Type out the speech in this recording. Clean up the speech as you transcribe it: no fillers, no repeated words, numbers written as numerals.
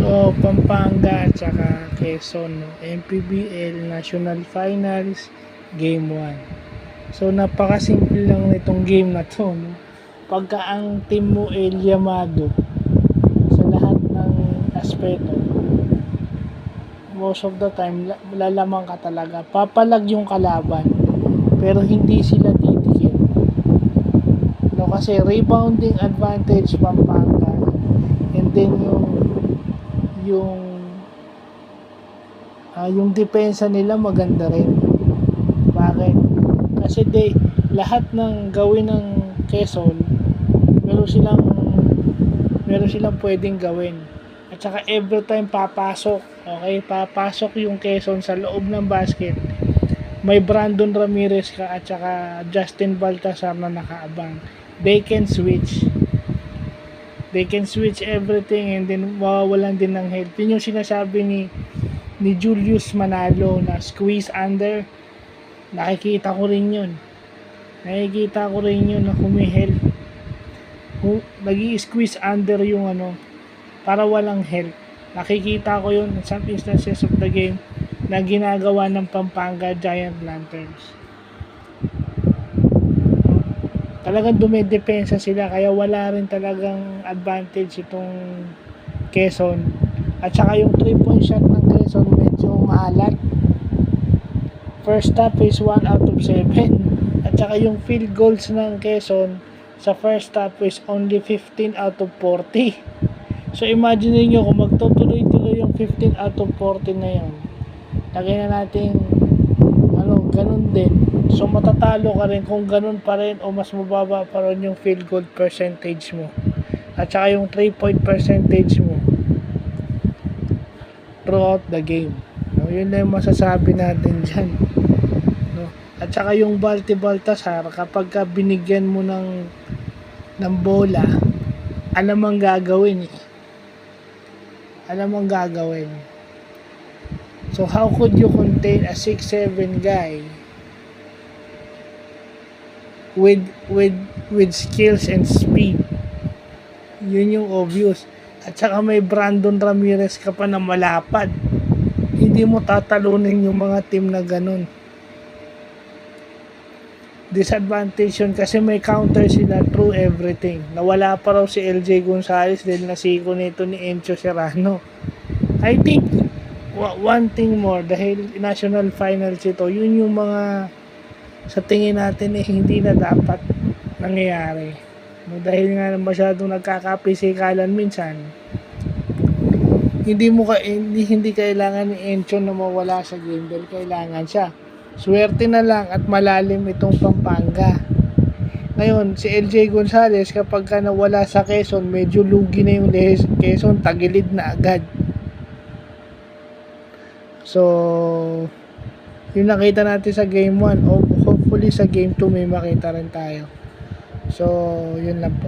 So, Pampanga at saka Quezon, no? MPBL National Finals Game 1. So, napakasimple lang nitong game na to, no? Pagka ang team mo ay Yamado sa lahat ng aspeto, most of the time, lalamang ka talaga. Papalag yung kalaban, pero hindi sila titikit. No, kasi rebounding advantage Pampanga, and then yung depensa nila maganda rin. Bakit? Kasi lahat ng gawin ng Quezon, meron silang pwedeng gawin. At saka every time papasok, okay, papasok yung Quezon sa loob ng basket, may Brandon Ramirez ka at saka Justin Baltasar na nakaabang. They can switch everything, and then mawawalan din ng help. Yun yung sinasabi ni Julius Manalo na squeeze under. Nakikita ko rin yun na humihelp, nag-i-squeeze under yung para walang help. Nakikita ko yun in some instances of the game na ginagawa ng Pampanga Giant Lanterns. Talagang dumedepensa sila, kaya wala rin talagang advantage itong Quezon. At saka yung 3-point shot ng Quezon medyo maalat. First half is 1 out of 7. At saka yung field goals ng Quezon sa first half is only 15 out of 40. So imagine niyo kung magtutuloy-tuloy yung 15 out of 40 na yun. Lagay na natin ganun din. So matatalo ka rin kung ganun pa rin o mas mababa pa rin yung field goal percentage mo. At saka yung 3-point percentage mo throughout the game. No, yun na yung masasabi natin dyan. No? At saka yung Baltasar, kapag ka binigyan mo ng bola, alam ang gagawin. So how could you contain a 6'7" guy with skills and speed? Yun yung obvious. At saka may Brandon Ramirez ka pa na malapad. Hindi mo tatalunin yung mga team na ganun. Disadvantage yun kasi may counter sila through everything. Nawala pa raw si LJ Gonzalez dahil nasiko nito ni Encho Serrano. I think one thing more, dahil national finals ito, yun yung mga sa tingin natin hindi na dapat nangyayari. No, dahil nga masyadong nagkakapisikalan minsan, hindi kailangan ni Encho na mawala sa game dahil kailangan siya. Swerte na lang at malalim itong Pampanga. Ngayon, si LJ Gonzalez kapag ka nawala sa Quezon, medyo lugi na yung Quezon, tagilid na agad. So, yung nakita natin sa game 1, hopefully sa game 2 may makita rin tayo. So, yun lang po.